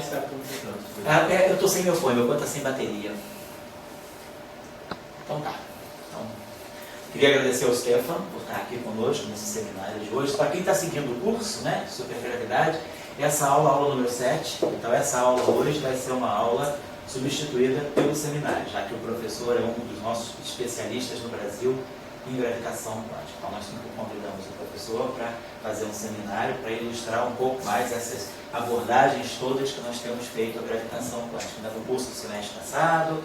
está com eu estou sem meu fone está sem bateria. Então tá. Então, queria agradecer ao Stefan por estar aqui conosco nesse seminário de hoje. Para quem está seguindo o curso, né, Supercriatividade, essa aula, aula número 7, então essa aula hoje vai ser uma aula substituída pelo seminário, já que o professor é um dos nossos especialistas no Brasil em gravitação quântica. Então nós sempre convidamos o professor para fazer um seminário para ilustrar um pouco mais essas abordagens todas que nós temos feito a gravitação quântica, no curso do semestre passado,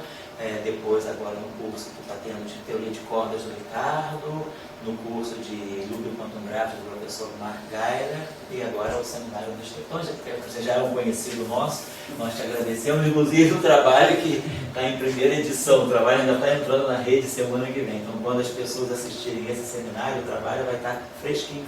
depois agora no curso que está tendo de teoria de cordas do Ricardo, no curso de Lúdio Quantum Gráfico do professor Mark Geiler, e agora o seminário dos Instantons, você já é um conhecido nosso, nós te agradecemos, inclusive o trabalho que está em primeira edição, o trabalho ainda está entrando na rede semana que vem, então quando as pessoas assistirem esse seminário, o trabalho vai estar fresquinho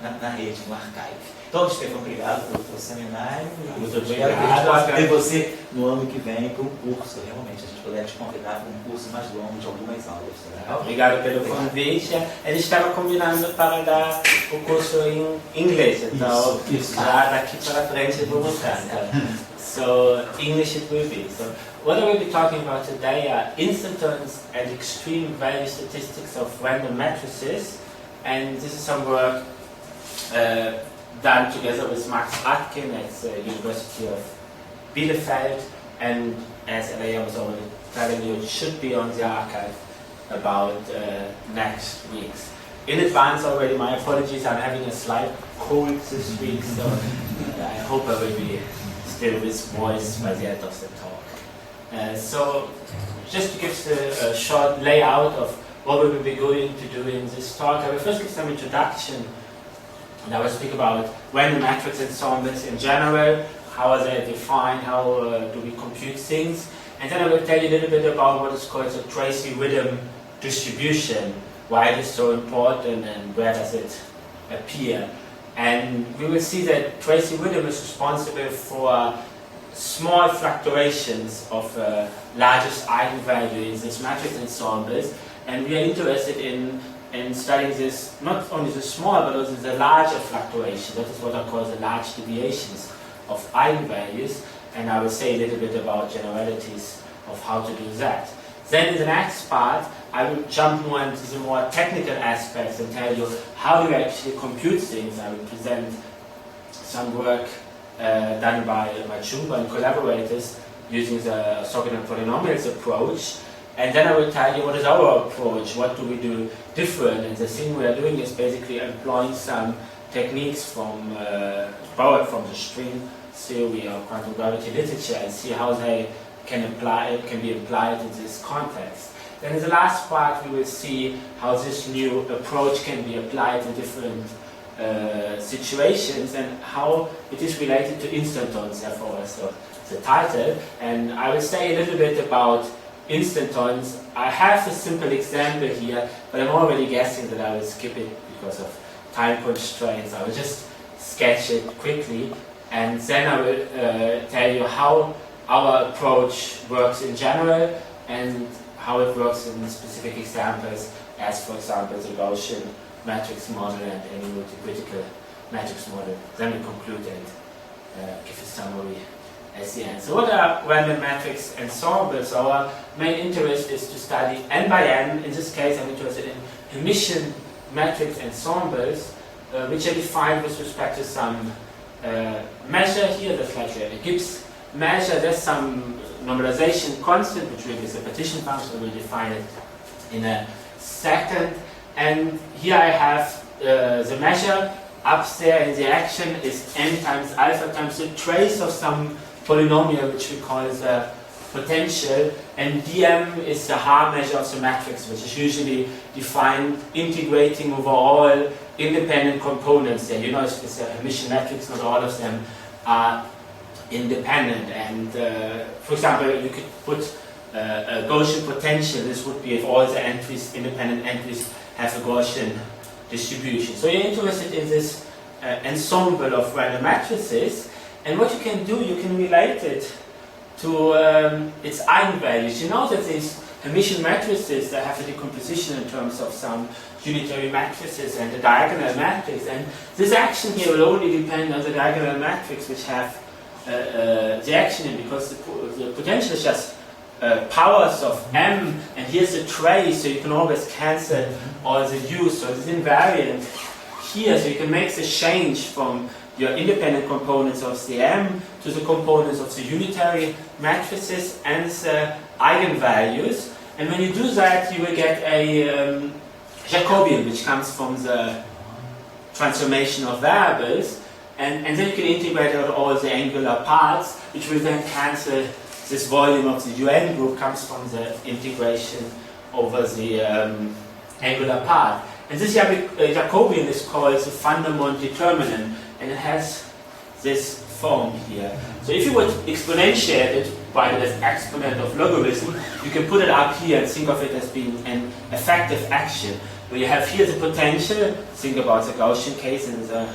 na rede, no archive. Então, Stefan, obrigado pelo seminário. Muito obrigado. obrigado. Ter você no ano que vem para um curso, realmente. A gente puder te convidar para um curso mais longo de algumas aulas. Tá? Obrigado pelo convite. Ele estava combinando para dar o curso em inglês, então já daqui para frente eu vou mostrar. So, English it will be. So, what I will be talking about today are instantons and extreme value statistics of random matrices. And this is some work done together with Max Atkin at the University of Bielefeld, and as Elaya was already telling you, it should be on the archive about next week's. In advance already, my apologies, I'm having a slight cold this week, so I hope I will be still with voice by the end of the talk. So, just to give a short layout of what we will be going to do in this talk, I will first give some introduction. And I will speak about random matrix ensembles in general, how are they defined, how do we compute things, and then I will tell you a little bit about what is called the Tracy rhythm distribution, why it is so important and where does it appear. And we will see that Tracy rhythm is responsible for small fluctuations of largest eigenvalue in these matrix ensembles, and we are interested in studying this, not only the small, but also the larger fluctuation. That is what I call the large deviations of eigenvalues, and I will say a little bit about generalities of how to do that. Then in the next part, I will jump more into the more technical aspects and tell you how do you actually compute things. I will present some work done by Machuba and collaborators using the orthogonal polynomials approach. And then I will tell you what is our approach, what do we do different, and the thing we are doing is basically employing some techniques from borrowed from the string theory or quantum gravity literature and see how they can be applied in this context. Then in the last part we will see how this new approach can be applied in different situations and how it is related to instantons, therefore also the title. And I will say a little bit about instantons. I have a simple example here, but I'm already guessing that I will skip it because of time constraints. I will just sketch it quickly, and then I will tell you how our approach works in general and how it works in specific examples, as for example the Gaussian matrix model and any multi-critical matrix model. Then we conclude and give a summary at the end. So what are random matrix ensembles? Our main interest is to study n by n. In this case I'm interested in emission matrix ensembles, which are defined with respect to some measure here. That's like a Gibbs measure. There's some normalization constant, which really is a partition function. We'll define it in a second. And here I have the measure. Up there in the action is n times alpha times the trace of some polynomial, which we call the potential, and dm is the Haar measure of the matrix, which is usually defined integrating over all independent components there. You know, it's a emission matrix, not all of them are independent. And for example, you could put a Gaussian potential. This would be if all the entries, independent entries, have a Gaussian distribution. So you're interested in this ensemble of random matrices, and what you can do, you can relate it to its eigenvalues. You know that these emission matrices that have a decomposition in terms of some unitary matrices and a diagonal matrix, and this action here will only depend on the diagonal matrix, which have the action in, because the potential is just powers of m, and here's a trace, so you can always cancel all the u's. So it's invariant here, so you can make the change from your independent components of the m to the components of the unitary matrices and the eigenvalues. And when you do that, you will get a Jacobian, which comes from the transformation of variables, and then you can integrate out all the angular parts, which will then cancel this volume of the UN group, comes from the integration over the angular part. And this Jacobian is called the fundamental determinant, and it has this form here. So if you would exponentiate it by this exponent of logarithm, you can put it up here and think of it as being an effective action. Where you have here the potential, think about the Gaussian case in the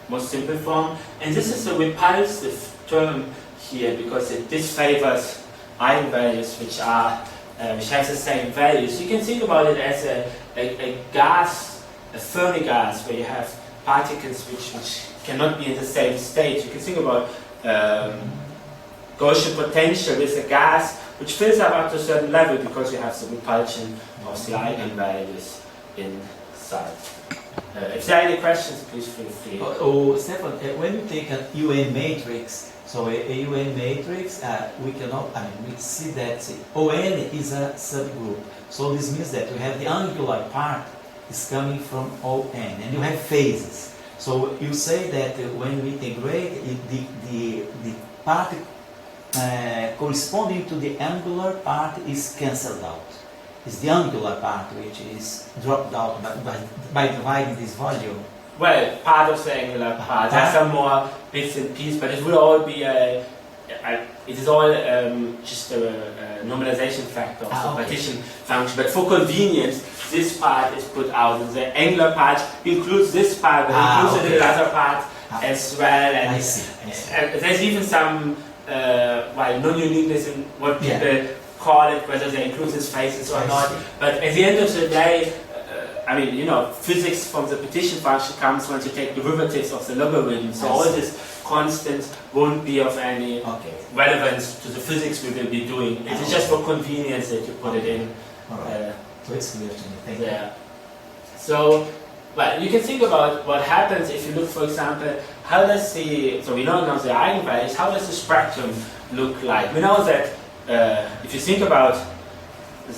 most simple form, and this is a repulsive term here because it disfavors eigenvalues which have the same values. You can think about it as a gas, a Fermi gas, where you have particles which cannot be in the same state. You can think about Gaussian potential with a gas which fills up to a certain level because you have the repulsion of the eigenvalues inside. If there are any questions, please feel free. Stefan, when you take a UN matrix, so a UN matrix, we see that ON is a subgroup. So this means that you have the angular part is coming from ON, and you have phases. So you say that when we integrate, the part corresponding to the angular part is cancelled out. It's the angular part which is dropped out by dividing this volume. Well, part of the angular part. There are some more bits and pieces, but it will all be it is all just a normalization factor of the partition function. But for convenience, this part is put out. And the angular part includes this part, but includes a little other part as well. And I see. There's even some non-uniqueness in what people call it, whether they include these phases or not. But at the end of the day, physics from the partition function comes once you take derivatives of the logarithm. So all these constants won't be of any relevance to the physics we will be doing. It's just for convenience that you put it in. So it's clear to me. Thank you. So, you can think about what happens if you look, for example, so we know now the eigenvalues, how does the spectrum look like? We know that if you think about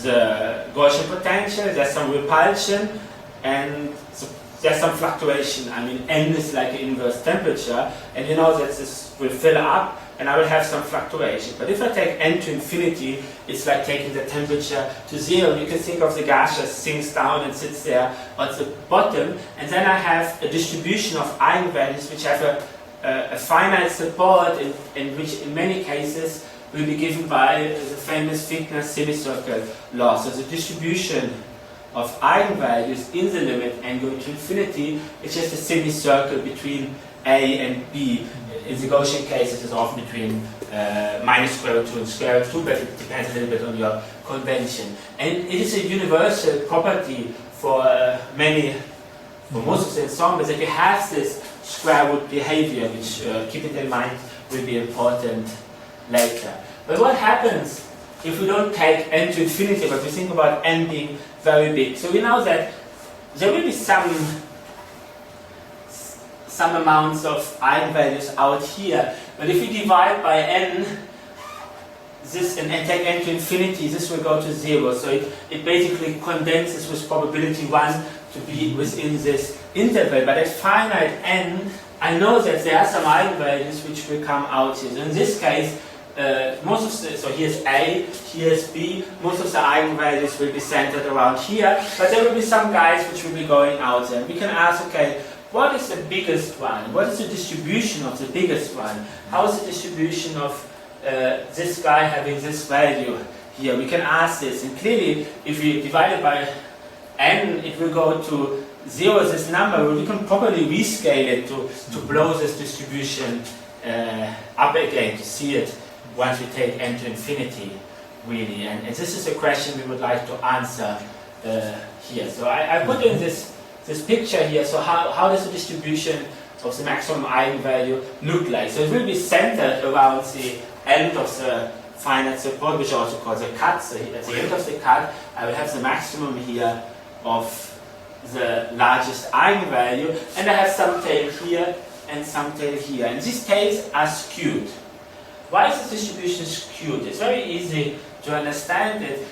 the Gaussian potential, there's some repulsion and there's some fluctuation. I mean, n is like an inverse temperature, and you know that this will fill up and I will have some fluctuation. But if I take n to infinity, it's like taking the temperature to 0. You can think of the gas just sinks down and sits there at the bottom, and then I have a distribution of eigenvalues which have a finite support in which in many cases will be given by the famous Wigner's semicircle law. So the distribution of eigenvalues in the limit n going to infinity is just a semicircle between a and b. In the Gaussian case, it is often between minus square root 2 and square root 2, but it depends a little bit on your convention. And it is a universal property for most of the ensembles that you have this square root behavior, which, keep it in mind, will be important later. But what happens if we don't take n to infinity, but we think about n being very big? So we know that there will be some amounts of eigenvalues out here, but if we divide by n, and take n to infinity, this will go to 0. So it basically condenses with probability 1 to be within this interval. But at finite n, I know that there are some eigenvalues which will come out here. So in this case, so here's A, here's B, most of the eigenvalues will be centered around here, but there will be some guys which will be going out there. We can ask, okay, what is the biggest one? What is the distribution of the biggest one? How is the distribution of this guy having this value here? We can ask this, and clearly, if we divide it by n, it will go to 0, this number. We can probably rescale it to blow this distribution up again, to see it once we take n to infinity, really. And this is a question we would like to answer here. So I put in this picture here. So how does the distribution of the maximum eigenvalue look like. So it will be centered around the end of the finite support, which also called the cut. So at the end of the cut, I will have the maximum here of the largest eigenvalue, and I have some tail here and some tail here. And these tails are skewed. Why is the distribution skewed? It's very easy to understand it.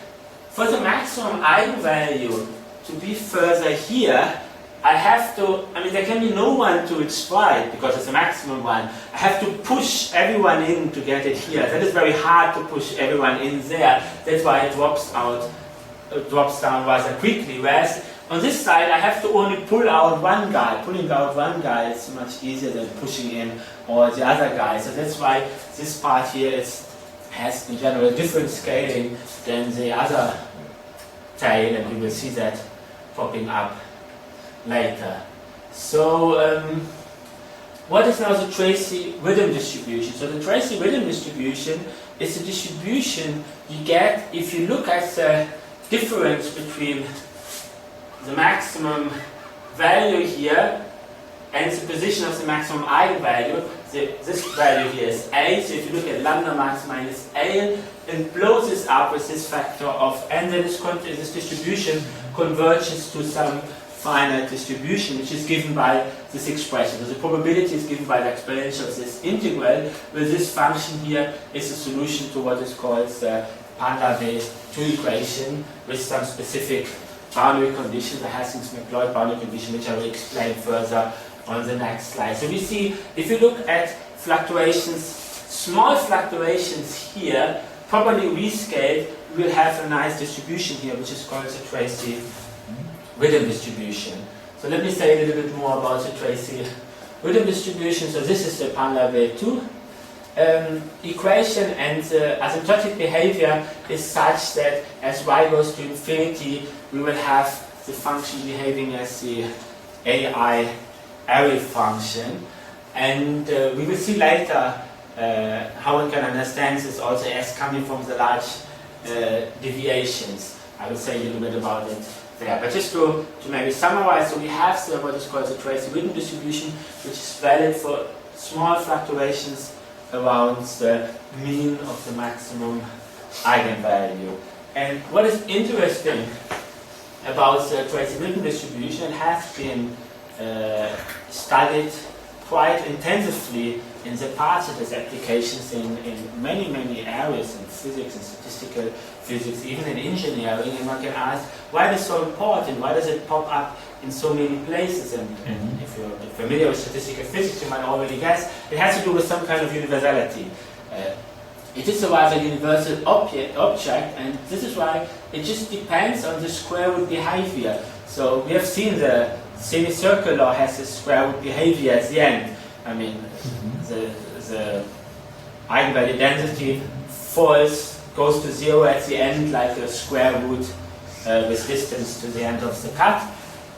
For the maximum eigenvalue to be further here, there can be no one to its right because it's a maximum one. I have to push everyone in to get it here. That is very hard to push everyone in there. That's why it drops down rather quickly. Whereas on this side, I have to only pull out one guy. Pulling out one guy is much easier than pushing in all the other guys. So that's why this part here has in general different scaling than the other tail, and we will see that popping up later. So what is now the Tracy rhythm distribution? So the Tracy rhythm distribution is a distribution you get if you look at the difference between the maximum value here and the position of the maximum eigenvalue. This value here is A, so if you look at lambda max minus A and blow this up with this factor of n, then this distribution converges to some finite distribution, which is given by this expression. So the probability is given by the exponential of this integral, where this function here is a solution to what is called the Panda-based 2 equation with some specific boundary condition, the Hastings-McLeod boundary condition, which I will explain further on the next slide. So we see, if you look at fluctuations, small fluctuations here, properly rescaled, we will have a nice distribution here, which is called the Tracy rhythm distribution. So let me say a little bit more about the Tracy rhythm distribution. So this is the Panda-based 2 equation, and the asymptotic behavior is such that as y goes to infinity, we will have the function behaving as the AI array function, and we will see later how one can understand this also as coming from the large deviations. I will say a little bit about it there. But just to maybe summarize, so we have what is called the Tracy rhythm distribution, which is valid for small fluctuations around the mean of the maximum eigenvalue. And what is interesting about the Tracy rhythm distribution has been studied quite intensively in the past. It has applications in many, many areas, in physics and statistical physics, even in engineering, and one can ask, why is it so important? Why does it pop up in so many places? And if you're familiar with statistical physics, you might already guess, it has to do with some kind of universality. It is a rather universal object, and this is why it just depends on the square root behavior. So we have seen the semicircular has a square root behavior at the end. I mean, the eigenvalue density falls, goes to 0 at the end, like a square root with distance to the end of the cut.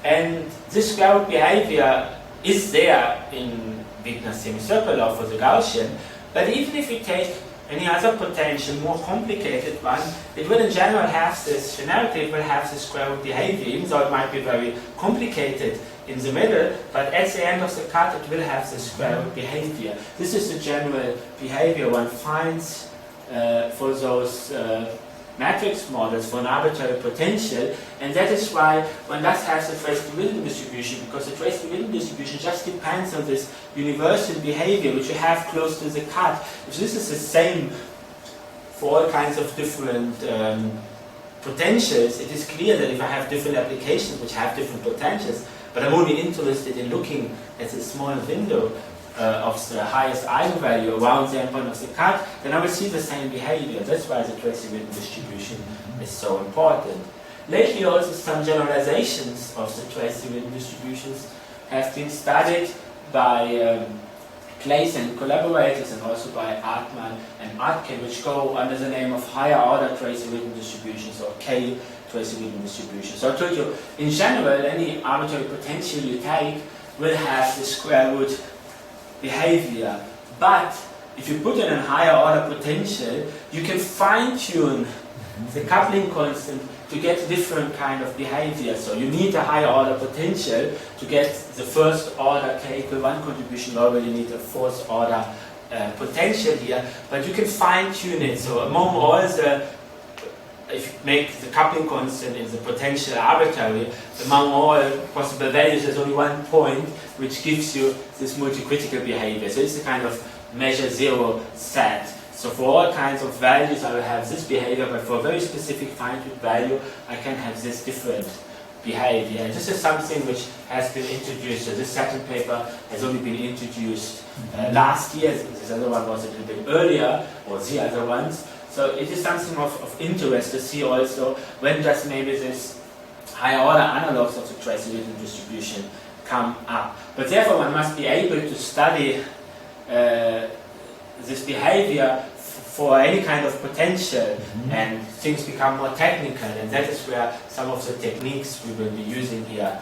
And this square root behavior is there in Wigner's semicircular for the Gaussian, but even if we take any other potential, more complicated one, it will in general have this, generically it will have this square root behavior, even though it might be very complicated in the middle, but at the end of the cut it will have this square root behavior. This is the general behavior one finds for those matrix models for an arbitrary potential, and that is why one does have the Tracy rhythm distribution, because the Tracy rhythm distribution just depends on this universal behavior which you have close to the cut. If this is the same for all kinds of different potentials, it is clear that if I have different applications which have different potentials, but I'm only interested in looking at a small window of the highest eigenvalue around the endpoint of the cut, then I will see the same behavior. That's why the Tracy rhythm distribution is so important. Lately also some generalizations of the Tracy rhythm distributions have been studied by Claes and collaborators, and also by Artman and Atkin, which go under the name of higher order Tracy rhythm distributions, or K Tracy rhythm distributions. So I told you, in general, any arbitrary potential you take will have the square root behavior, but if you put in a higher order potential, you can fine-tune the coupling constant to get different kind of behavior. So you need a higher order potential to get the first order k equal 1 contribution. You already need a fourth order potential here, but you can fine-tune it. So among all the, if you make the coupling constant in the potential arbitrary, among all possible values, there's only one point which gives you this multi-critical behavior. So it's a kind of measure zero set. So for all kinds of values I will have this behavior, but for a very specific fine-tuned value I can have this different behavior. And this is something which has been introduced. So this second paper has only been introduced last year. This other one was a little bit earlier, or the other ones. So it is something of interest to see also when does maybe this higher order analogs of the Tracy-Witten distribution come up. But therefore one must be able to study this behavior for any kind of potential, and things become more technical, and that is where some of the techniques we will be using here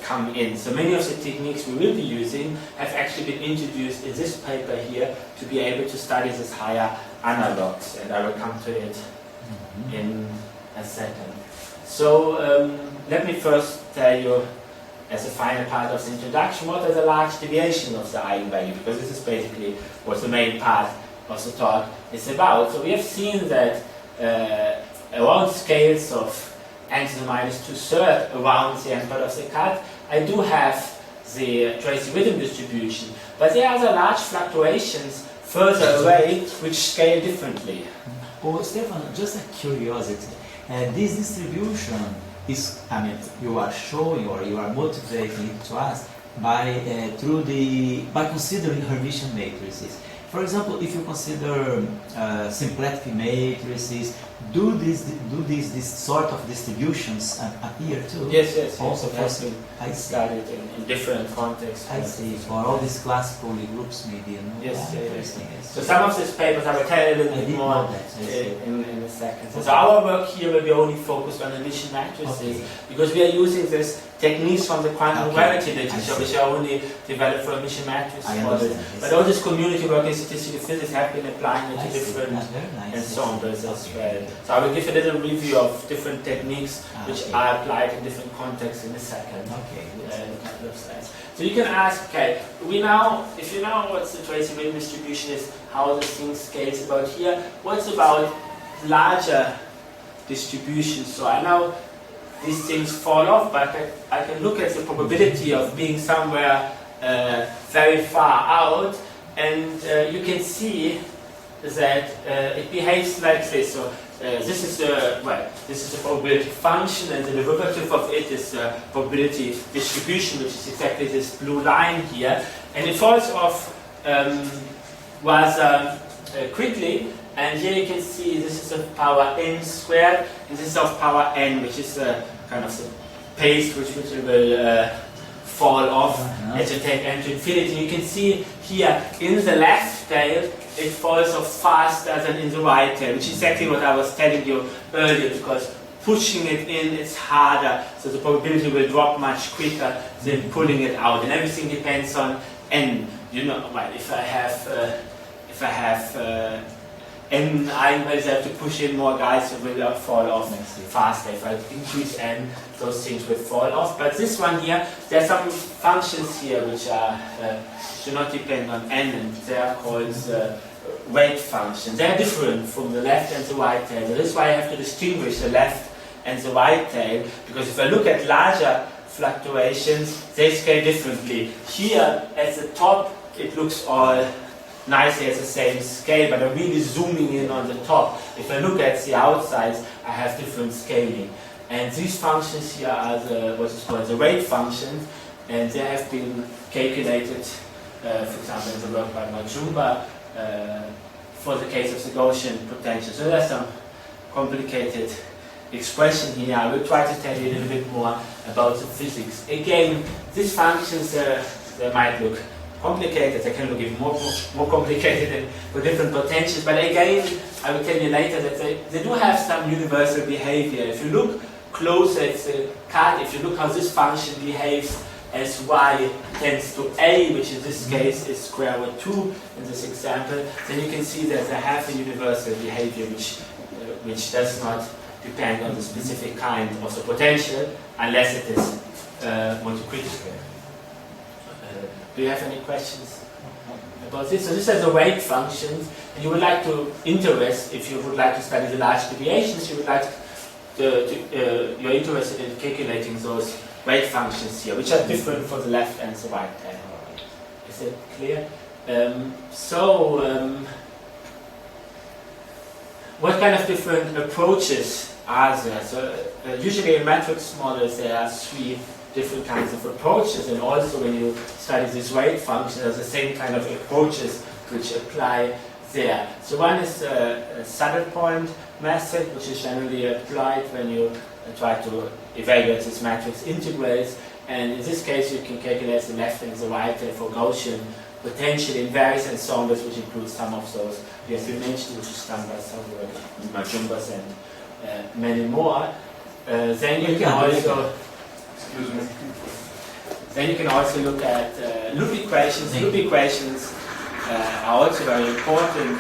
come in. So many of the techniques we will be using have actually been introduced in this paper here to be able to study this higher analogs, and I will come to it in a second. So let me first tell you, as a final part of the introduction, what are the large deviations of the eigenvalue, because this is basically what the main part of the talk is about. So we have seen that around scales of n to the minus 2/3 around the end part of the cut, I do have the Tracy-Witten distribution, but there are other large fluctuations further away which scale differently. Oh, Stefan, just a curiosity. This distribution is, I mean, you are showing or you are motivating it to us by by considering Hermitian matrices. For example, if you consider symplectic matrices, do this sort of distributions appear too? Yes, yes. Also, yes, I studied in different contexts. I see. For all these classical groups, maybe. You know? Yes, yeah, interesting. Yes. So some of these papers I will tell you a little bit more in a second. So our work here will be only focused on emission matrices, because we are using this techniques from the quantum gravity literature, which are only developed for emission matrix models. But all this community work in statistical physics have been applying it to different ensembles as well. So I will give a little review of different techniques which are applied in different contexts in a second. In a couple of slides. So you can ask, okay, if you know what the Tracy-Witten distribution is, how this thing scales about here, what's about larger distributions? So I know these things fall off, but I can look at the probability of being somewhere very far out, and you can see that it behaves like this. So this is the probability function, and the derivative of it is the probability distribution, which is exactly this blue line here, and it falls off rather quickly. And here you can see this is of power n squared, and this is of power n, which is kind of the pace which it will fall off as you take n to infinity. You can see here in the left tail it falls off faster than in the right tail, which is exactly what I was telling you earlier, because pushing it in is harder, so the probability will drop much quicker than pulling it out, and everything depends on n. You know, well, if I have n eigenvalues, I have to push in more guys, so it will fall off faster. If I increase n, those things will fall off. But this one here, there are some functions here which do not depend on n, and they are called weight functions. They are different from the left and the right tail. So this is why I have to distinguish the left and the right tail, because if I look at larger fluctuations, they scale differently. Here at the top, it looks all nicely as the same scale, but I'm really zooming in on the top. If I look at the outsides, I have different scaling. And these functions here are what is called the rate functions, and they have been calculated, for example, in the work by Majumba, for the case of the Gaussian potential. So there's some complicated expression here. I will try to tell you a little bit more about the physics. Again, these functions, they might look complicated, they can look even more complicated for different potentials, but again, I will tell you later that they do have some universal behavior. If you look closer at the cut, if you look how this function behaves as y tends to a, which in this case is square root 2 in this example, then you can see that I have a universal behavior which does not depend on the specific kind of the potential unless it is multicritical. Do you have any questions about this? So this is the weight functions, and you would like to interest, if you would like to study the large deviations, you would like you're interested in calculating those weight functions here, which are different for the left and the right hand. Is it clear? What kind of different approaches are there? So usually in matrix models there are 3 different kinds of approaches, and also when you study this weight function, there's the same kind of approaches which apply there. So one is a saddle point method, which is generally applied when you try to evaluate this matrix integrals, and in this case you can calculate the left and the right for Gaussian potential in various ensembles, which includes some of those we have mentioned, which is done by several Majumbas and many more. Then you can also look at loop equations. Loop equations are also very important,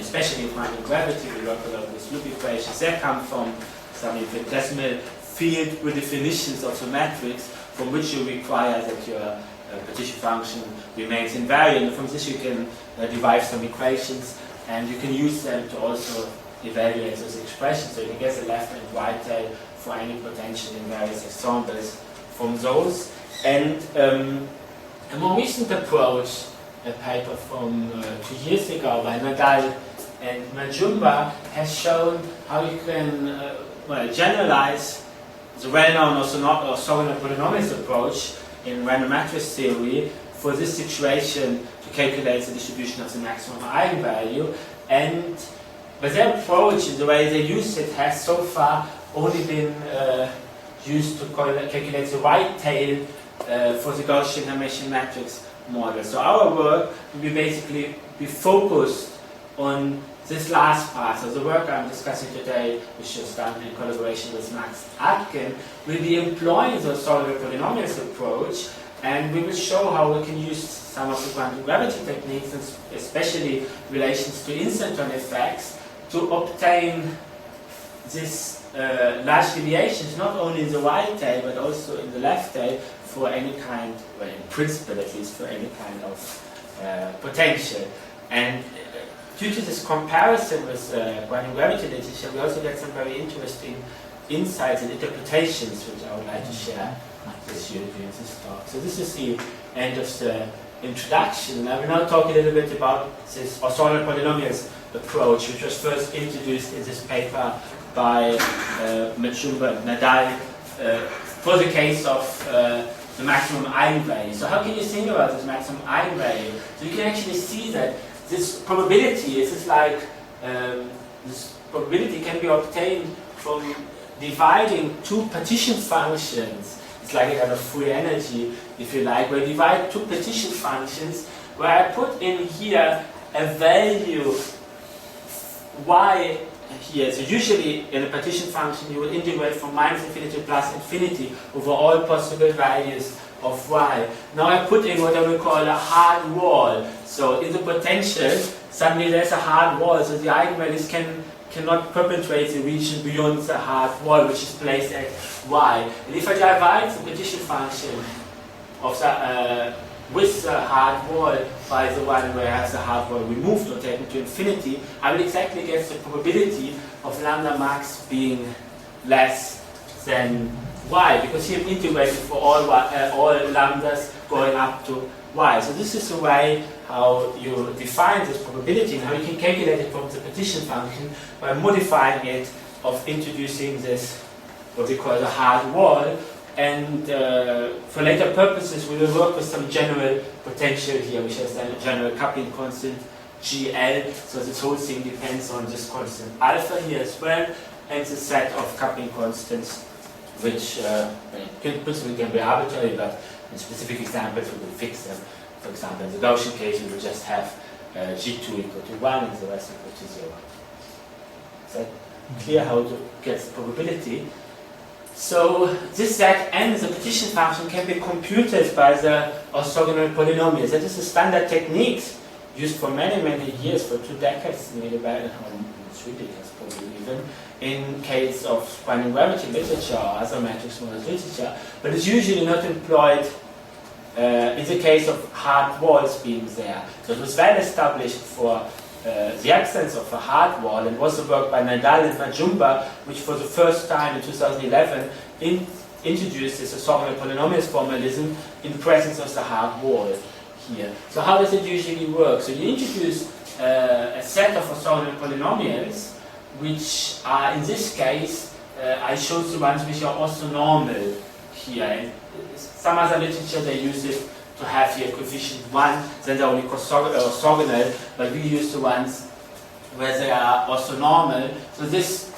especially in quantum gravity. We work a lot with loop equations. They come from some infinitesimal field redefinitions of the matrix, from which you require that your partition function remains invariant. From this you can derive some equations, and you can use them to also evaluate those expressions. So you can get the left and right tail for any potential in various ensembles from those. And a more recent approach, a paper from 2 years ago by Nadal and Majumba, has shown how you can generalize the well-known orthogonal polynomials approach in random matrix theory for this situation to calculate the distribution of the maximum eigenvalue. But their approach, in the way they use it, has so far only been used to calculate the right tail for the Gaussian Hermitian matrix model. So our work will basically be focused on this last part. So the work I'm discussing today, which is done in collaboration with Max Atkin, will be employing the orthogonal polynomials approach, and we will show how we can use some of the quantum gravity techniques, and especially relations to instanton effects, to obtain this large deviations, not only in the right tail but also in the left tail, for any kind, well, in principle at least, for any kind of potential. And due to this comparison with quantum gravity literature, we also get some very interesting insights and interpretations, which I would like to share with you during this talk. So this is the end of the introduction. I will now talk a little bit about this orthogonal polynomials approach, which was first introduced in this paper by Majumba and Nadal for the case of the maximum eigenvalue. So how can you think about this maximum eigenvalue? So you can actually see that this probability is like this probability can be obtained from dividing 2 partition functions. It's like a kind of free energy, if you like, where I divide 2 partition functions, where I put in here a value y here. So usually in a partition function you would integrate from -infinity to +infinity over all possible values of y. Now I put in what I will call a hard wall. So in the potential, suddenly there's a hard wall, so the eigenvalues cannot perpetuate the region beyond the hard wall, which is placed at y. And if I divide the partition function of the with the hard wall by the one where I have the hard wall removed or taken to infinity, I will exactly get the probability of lambda max being less than y, because here I'm integrated for all lambdas going up to y. So this is the way how you define this probability and how you can calculate it from the partition function by modifying it of introducing this, what we call the hard wall. And for later purposes we will work with some general potential here, which has then a general coupling constant GL, so this whole thing depends on this constant alpha here as well, and the set of coupling constants, which in principle can be arbitrary, but in specific examples we will fix them. For example, in the Gaussian case we will just have G2 equal to 1 and the rest equal to 0. Is that clear how to get the probability? So this Zn, the partition function, can be computed by the orthogonal polynomials. That is a standard technique used for many, many years, for 2 decades, nearly about 3 decades probably even, in case of quantum gravity literature or other matrix models literature, but it's usually not employed in the case of hard walls being there. So it was well established for the absence of a hard wall, and was the work by Nadal and Majumba, which for the first time in 2011 introduced this orthogonal polynomials formalism in presence of the hard wall here. So how does it usually work? So you introduce a set of orthogonal polynomials, which are, in this case, I showed the ones which are orthonormal here. In some other literature they use it to have here coefficient 1, then they're only orthogonal, but we use the ones where they are orthonormal. So this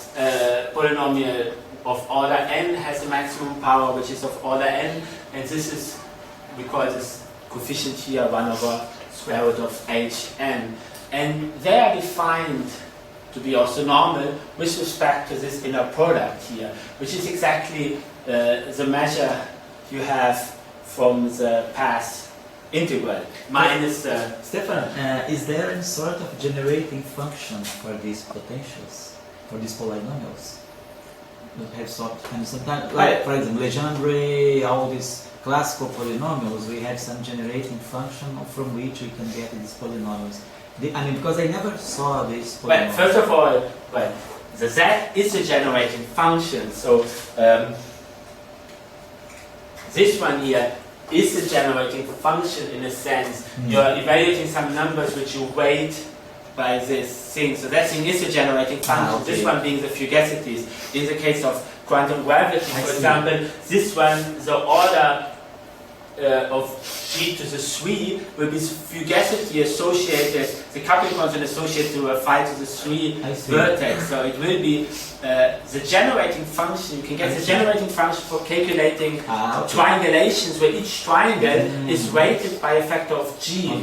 polynomial of order n has a maximum power which is of order n, and this is, we call this coefficient here 1 over square root of hn. And they are defined to be orthonormal with respect to this inner product here, which is exactly the measure you have from the path integral minus the... Stefan, is there any sort of generating function for these potentials, for these polynomials? You have sometimes, like for example, Legendre, all these classical polynomials, we have some generating function from which we can get these polynomials. I mean, because I never saw this polynomial. Well, first of all, the z is a generating function, so this one here is a generating function in a sense. You're evaluating some numbers which you weight by this thing, so that thing is a generating function. Okay. This one being the fugacities. In the case of quantum gravity, for example, this one, the order of g to the 3 will be fugacity associated, the coupling constant associated to a phi to the 3 vertex. So it will be the generating function. You can get the generating function for calculating triangulations where each triangle is weighted by a factor of g.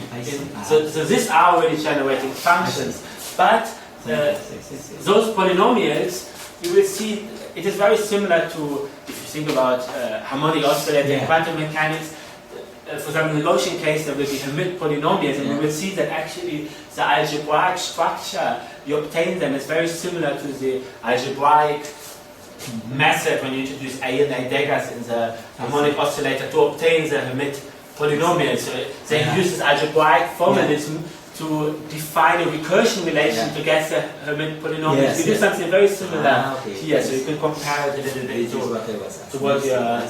So these are already generating functions. But those polynomials, you will see, it is very similar to, if you think about harmonic oscillating quantum mechanics. For example, in the Gaussian case, there will be Hermite polynomials, and we will see that actually the algebraic structure, you obtain them, is very similar to the algebraic method when you introduce A and A daggers in the harmonic oscillator to obtain the Hermite polynomials. So they use this algebraic formalism to define a recursion relation to get the Hermite polynomials. We do something very similar here, so you can compare it a little bit to what you are...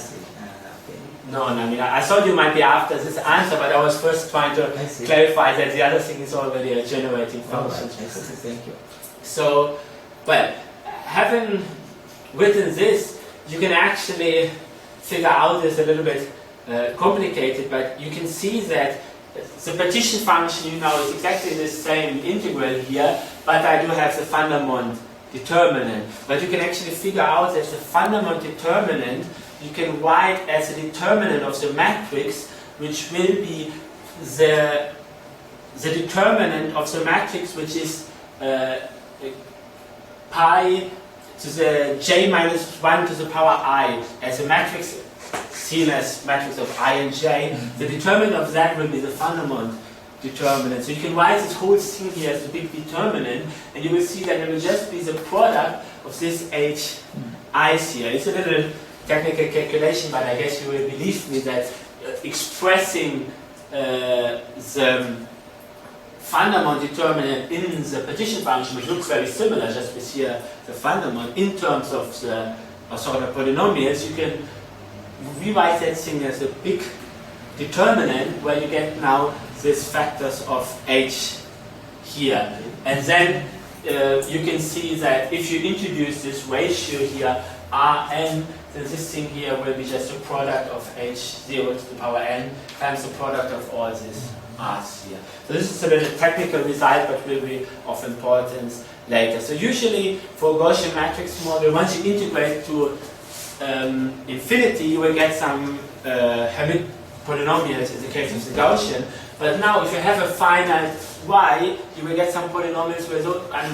No, I mean, I thought you might be after this answer, but I was first trying to clarify that the other thing is already a generating function. Thank you. So, well, having written this, you can actually figure out this a little bit complicated, but you can see that the partition function, you know, is exactly the same integral here, but I do have the Vandermonde determinant. But you can actually figure out that the Vandermonde determinant you can write as a determinant of the matrix, which will be the determinant of the matrix, which is pi to the j minus 1 to the power I, as a matrix seen as matrix of I and j. The determinant of that will be the Vandermonde determinant. So you can write this whole thing here as a big determinant, and you will see that it will just be the product of this h i's here. It's a little technical calculation, but I guess you will believe me that expressing the Vandermonde determinant in the partition function, which looks very similar, just with here the Vandermonde, in terms of the orthogonal polynomials, you can rewrite that thing as a big determinant where you get now these factors of h here. And then you can see that if you introduce this ratio here, Rn, then this thing here will be just a product of h0 to the power n times the product of all these r's here. So this is a little technical result, but will be of importance later. So usually for a Gaussian matrix model, once you integrate to infinity, you will get some Hermite polynomials in the case of the Gaussian. But now if you have a finite y, you will get some polynomials where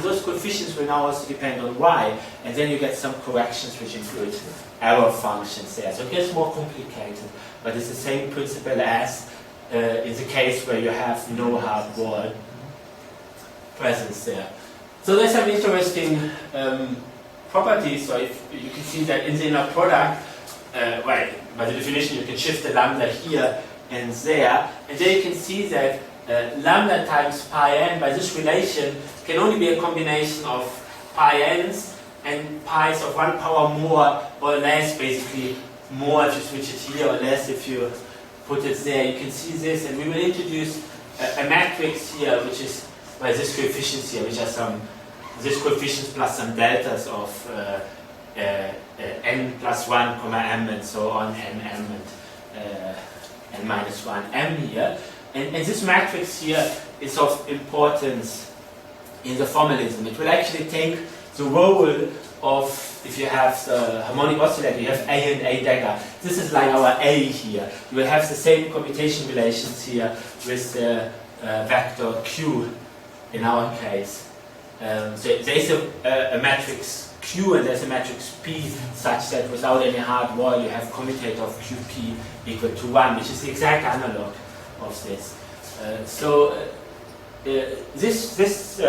those coefficients will now also depend on y, and then you get some corrections which include error functions there. So it gets more complicated, but it's the same principle as in the case where you have no hard wall presence there. So there's some interesting properties. So if you can see that in the inner product, well, by the definition you can shift the lambda here and there, and there you can see that lambda times pi n by this relation can only be a combination of pi n's and pi's of 1 power more or less, basically more if you switch it here or less if you put it there. You can see this, and we will introduce a matrix here which is, well, this coefficients here, which are some, this coefficients plus some deltas of n plus 1 comma m and so on, n m and n minus 1 m here. And this matrix here is of importance in the formalism. It will actually take the role of, if you have the harmonic oscillator, you have A and A dagger. This is like our A here. You will have the same commutation relations here with the vector Q in our case. So there is a matrix Q and there's a matrix P such that without any hard wall you have commutator of QP equal to 1, which is the exact analog of this. These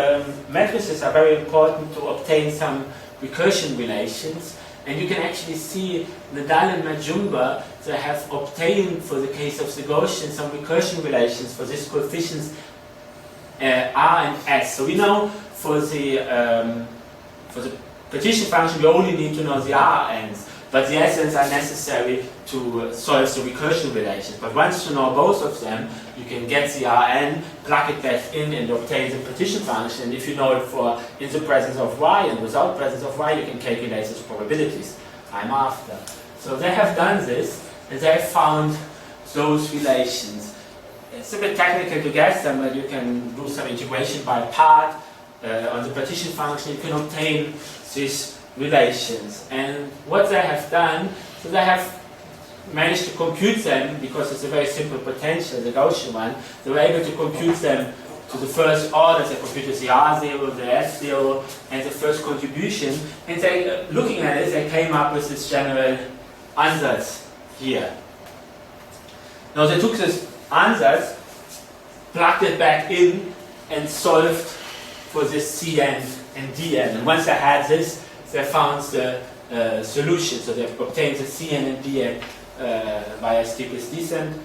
matrices are very important to obtain some recursion relations, and you can actually see Nadal and Majumba, they have obtained, for the case of the Gaussian, some recursion relations for these coefficients R and S. So we know for the partition function we only need to know the Rn's, but the S's are necessary to solve the recursion relations. But once you know both of them, you can get the Rn, plug it back in and obtain the partition function. And if you know it for in the presence of y and without presence of y, you can calculate its probabilities time after. So they have done this, and they have found those relations. It's a bit technical to guess them, but you can do some integration by part on the partition function. You can obtain these relations. And what they have done, so they have managed to compute them, because it's a very simple potential, the Gaussian one. They were able to compute them to the first order. They computed the R0, the S0, and the first contribution. And they, looking at it, they came up with this general ansatz here. Now they took this ansatz, plugged it back in, and solved for this Cn and Dn. And once they had this, they found the solution. So they obtained the Cn and Dn via steepest descent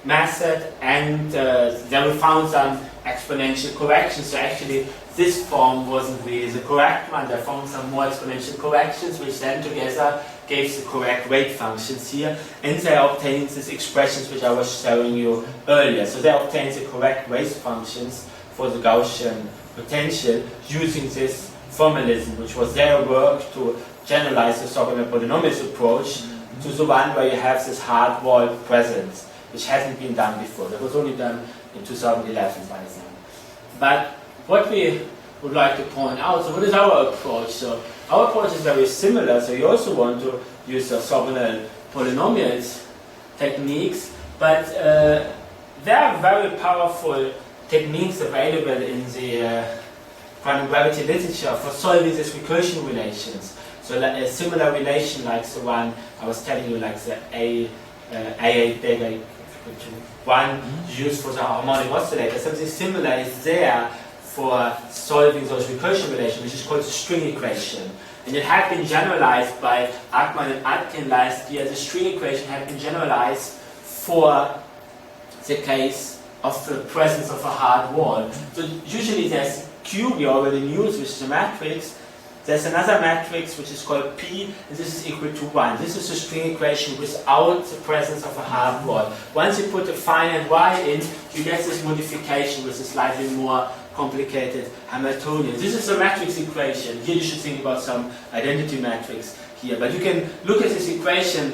method, and they found some exponential corrections. So actually this form wasn't really the correct one. They found some more exponential corrections, which then together gave the correct weight functions here, and they obtained these expressions which I was showing you earlier. So they obtained the correct weight functions for the Gaussian potential using this formalism, which was their work to generalize the orthogonal polynomials approach to the one where you have this hard wall presence, which hasn't been done before. That was only done in 2011 by them. But what we would like to point out, so what is our approach? So our approach is very similar. So you also want to use the orthogonal polynomials techniques, but there are very powerful techniques available in the quantum gravity literature for solving these recursion relations. So a similar relation like the one I was telling you, like the A dagger equal to 1 used for the harmonic oscillator. Something similar is there for solving those recursion relations, which is called the string equation. And it had been generalized by Ackman and Atkin last year. The string equation had been generalized for the case of the presence of a hard wall. So usually there's Q, we already knew, which is a matrix. There's another matrix which is called P, and this is equal to 1. This is a string equation without the presence of a hard wall. Once you put a finite y in, you get this modification with a slightly more complicated Hamiltonian. This is a matrix equation. Here you should think about some identity matrix here. But you can look at this equation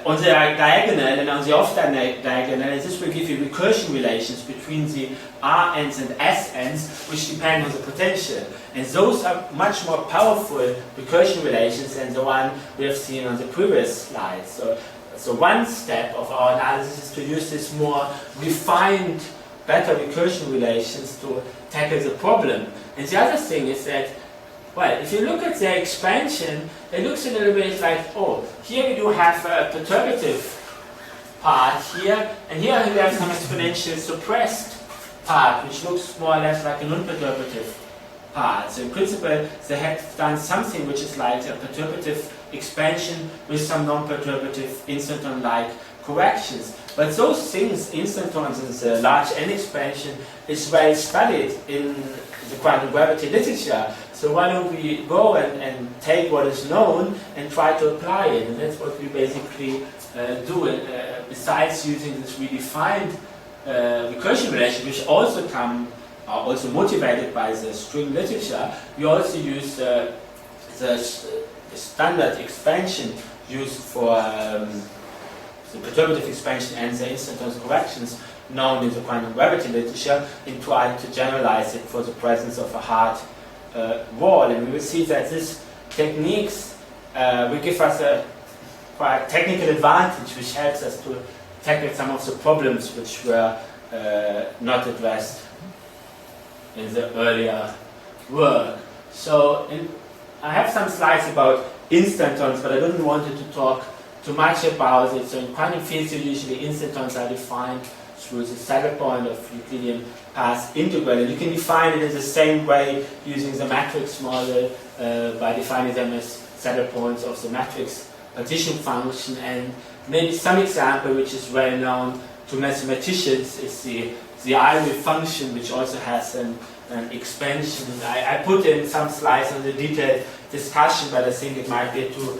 on the diagonal and on the off-diagonal, and this will give you recursion relations between the Rn's and Sn's, which depend on the potential. And those are much more powerful recursion relations than the one we have seen on the previous slide. So one step of our analysis is to use this more refined better recursion relations to tackle the problem. And the other thing is that, well, if you look at their expansion, it looks a little bit like, oh, here we do have a perturbative part here, and here we have some exponential suppressed part, which looks more or less like a non-perturbative part. So in principle, they have done something which is like a perturbative expansion with some non-perturbative instanton-like corrections. But those things, instantons and the large N expansion, is well studied in the quantum gravity literature. So why don't we go and take what is known and try to apply it? And that's what we basically do. Besides using this redefined recursion relation, which also are also motivated by the string literature, we also use the standard expansion used for the perturbative expansion and the instantons corrections known in the quantum gravity literature, in trying to generalize it for the presence of a hard wall. And we will see that these techniques will give us a quite technical advantage, which helps us to tackle some of the problems which were not addressed in the earlier work. So I have some slides about instantons, but I didn't want to talk too much about it. So in quantum fields, usually instantons are defined through the saddle point of Euclidean path integral. And you can define it in the same way using the matrix model by defining them as saddle points of the matrix partition function. And maybe some example which is well known to mathematicians is the Aula function, which also has an expansion. I put in some slides on the detailed discussion, but I think it might be too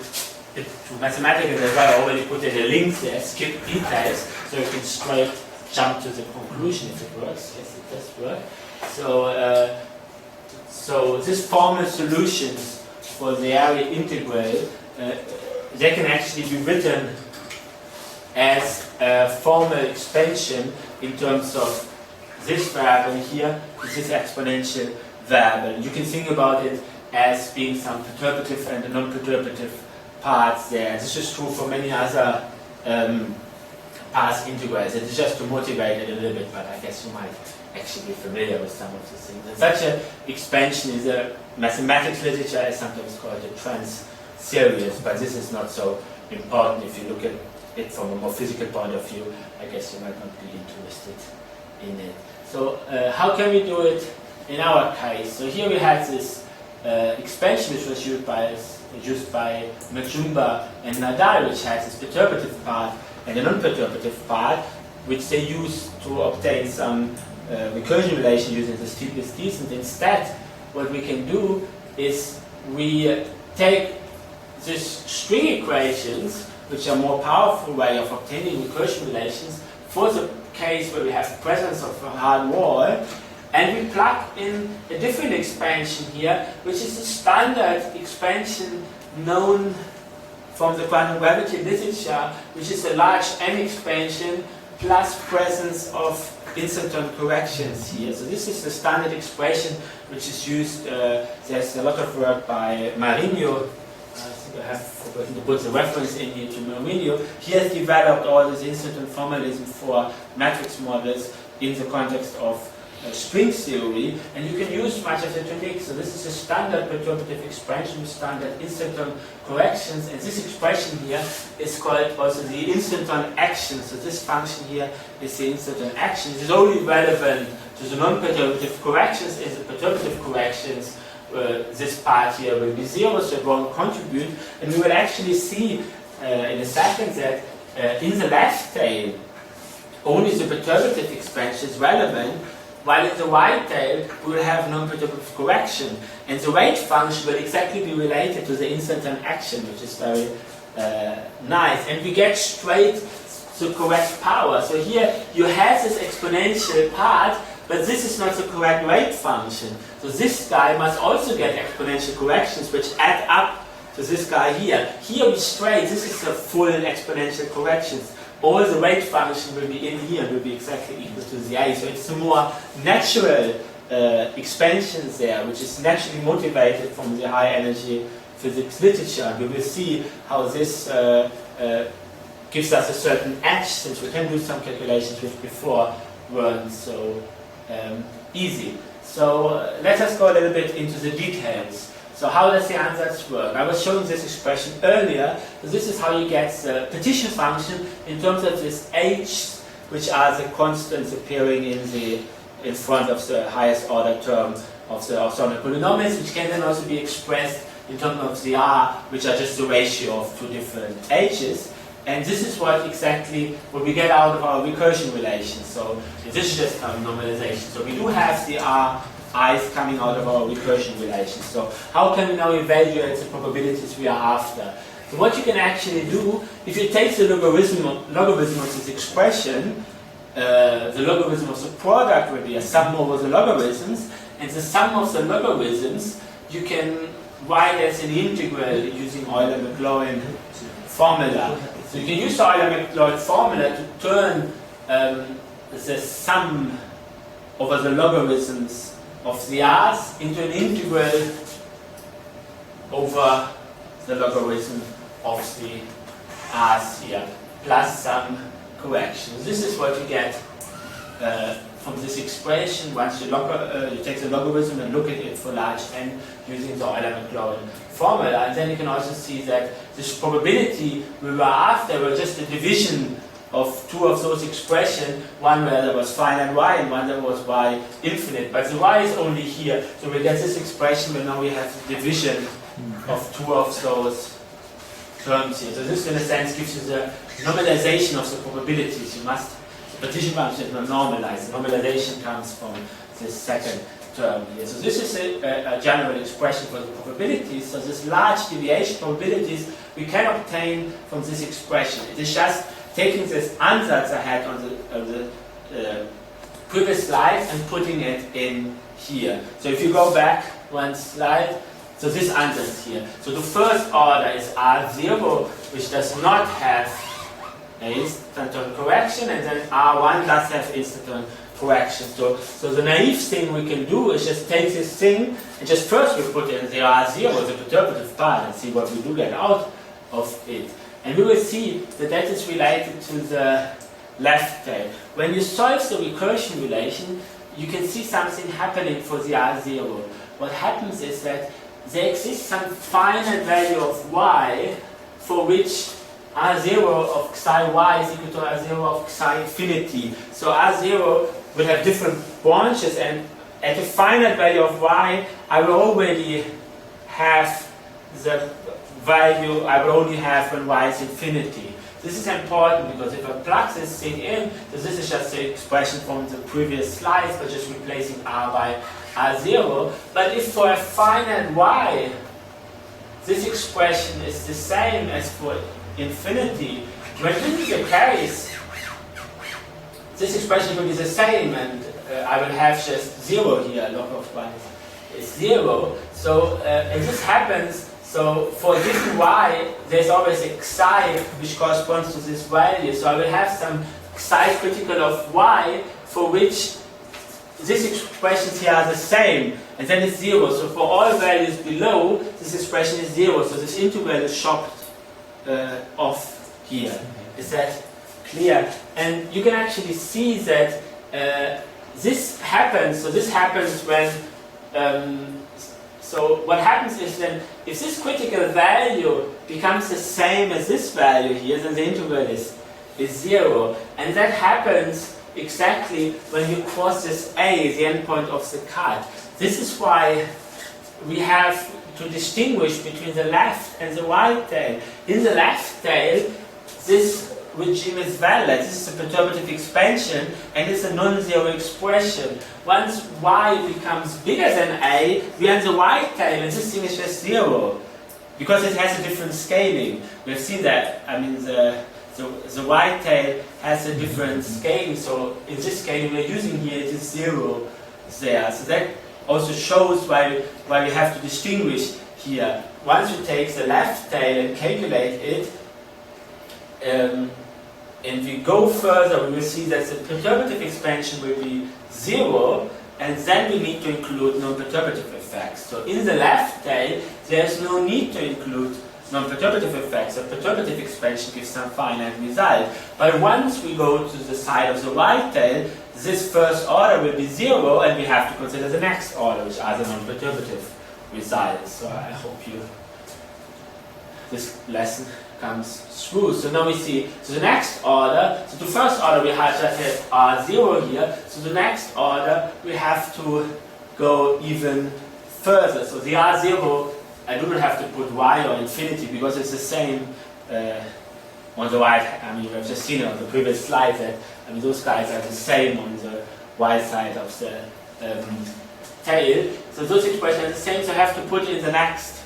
mathematical. That's why I already put in a link there, skip details, so you can straight jump to the conclusion if it works. Yes, it does work. So these formal solutions for the area integral, they can actually be written as a formal expansion in terms of this variable here, this exponential variable. You can think about it as being some perturbative and non-perturbative parts there. This is true for many other path integrals. It is just to motivate it a little bit, but I guess you might actually be familiar with some of the things. And such an expansion is a mathematics literature is sometimes called a trans-series, but this is not so important if you look at it from a more physical point of view. I guess you might not be interested in it. So how can we do it in our case? So here we have this expansion which was used by Majumba and Nadal, which has this perturbative part and a non-perturbative part, which they use to obtain some recursion relation using the steepest descent. Instead, what we can do is we take these string equations, which are a more powerful way of obtaining recursion relations, for the case where we have the presence of a hard wall, and we plug in a different expansion here, which is the standard expansion known from the quantum gravity literature, which is a large M expansion plus presence of instanton corrections here. So this is the standard expression which is used. There's a lot of work by Marinho. I have forgotten to put the reference in here to Marinho. He has developed all this instanton formalism for matrix models in the context of string theory, and you can use much of the technique. So this is a standard perturbative expansion with standard instanton corrections, and this expression here is called also the instanton action. So this function here is the instanton action. It is only relevant to the non-perturbative corrections. In the perturbative corrections, this part here will be 0, so it won't contribute. And we will actually see in a second that in the left tail, only the perturbative expansion is relevant, while in the right tail we will have non-perturbative correction. And the weight function will exactly be related to the instanton action, which is very nice. And we get straight the correct power. So here you have this exponential part, but this is not the correct weight function. So this guy must also get exponential corrections which add up to this guy here. Here we straight, this is the full exponential corrections. All the weight function will be in here, will be exactly equal to the A. So it's a more natural expansion there, which is naturally motivated from the high energy physics literature. We will see how this gives us a certain edge, since we can do some calculations which before weren't so easy. So let us go a little bit into the details. So how does the ansatz work? I was showing this expression earlier. So this is how you get the partition function in terms of this h, which are the constants appearing in front of the highest order term of the orthogonal polynomials, which can then also be expressed in terms of the r, which are just the ratio of two different h's. And this is what we get out of our recursion relation. So this is just kind of normalization. So we do have the i's coming out of our recursion relation. So how can we now evaluate the probabilities we are after? So what you can actually do, if you take the logarithm of this expression, the logarithm of the product will be a sum over the logarithms, and the sum of the logarithms you can write as an integral using Euler-Maclaurin formula. So you can use the Euler-Maclaurin formula to turn the sum over the logarithms of the r's into an integral over the logarithm of the r's here, plus some corrections. This is what you get from this expression once you take the logarithm and look at it for large n using the Euler-Maclaurin formula. And then you can also see that this probability we were after were just a division of two of those expressions, one where there was finite y and one that was y infinite. But the y is only here, so we get this expression where now we have the division of two of those terms here. So this in a sense gives you the normalization of the probabilities. The partition function is not normalized. The normalization comes from this second term here. So this is a general expression for the probabilities. So this large deviation probabilities we can obtain from this expression. It is just taking this ansatz I had on the previous slide and putting it in here. So if you go back one slide, so this ansatz here. So the first order is R0, which does not have an instanton correction, and then R1 does have instanton correction. So the naive thing we can do is just take this thing and just first we put in the R0, the perturbative part, and see what we do get out of it. And we will see that that is related to the left tail. When you solve the recursion relation, you can see something happening for the R0. What happens is that there exists some finite value of y for which R0 of psi y is equal to R0 of psi infinity. So R0 will have different branches, and at a finite value of y, I will already have the value I will only have when y is infinity. This is important because if I plug this thing in, so this is just the expression from the previous slides, but just replacing r by r0. But if for a finite y, this expression is the same as for infinity, when this is the case, this expression will be the same, and I will have just 0 here, log of 1 is 0. So if this happens, so for a given y, there's always a psi which corresponds to this value. So I will have some psi critical of y for which these expressions here are the same, and then it's 0. So for all values below, this expression is 0. So this integral is chopped off here. Is that clear? And you can actually see that this happens. So this happens when so what happens is then, if this critical value becomes the same as this value here, then the integral is 0. And that happens exactly when you cross this A, the endpoint of the cut. This is why we have to distinguish between the left and the right tail. In the left tail, this regime is valid. This is a perturbative expansion, and it's a non-zero expression. Once y becomes bigger than a, we are in the right tail, and this thing is just 0, because it has a different scaling. We've seen that. I mean, the right tail has a different scaling, so in this scaling we're using here, it is 0 there. So that also shows why we have to distinguish here. Once you take the left tail and calculate it, and we go further, we will see that the perturbative expansion will be 0, and then we need to include non-perturbative effects. So in the left tail, there's no need to include non-perturbative effects. A perturbative expansion gives some finite result. But once we go to the side of the right tail, this first order will be 0, and we have to consider the next order, which are the non-perturbative results. So I hope this lesson comes through. So now we see, so the next order, so the first order we had just had R0 here, so the next order we have to go even further. So the R0, I do not have to put Y or infinity because it's the same on the right. I mean, we've just seen it on the previous slide that those guys are the same on the Y side of the tail. So those expressions are the same, so I have to put in the next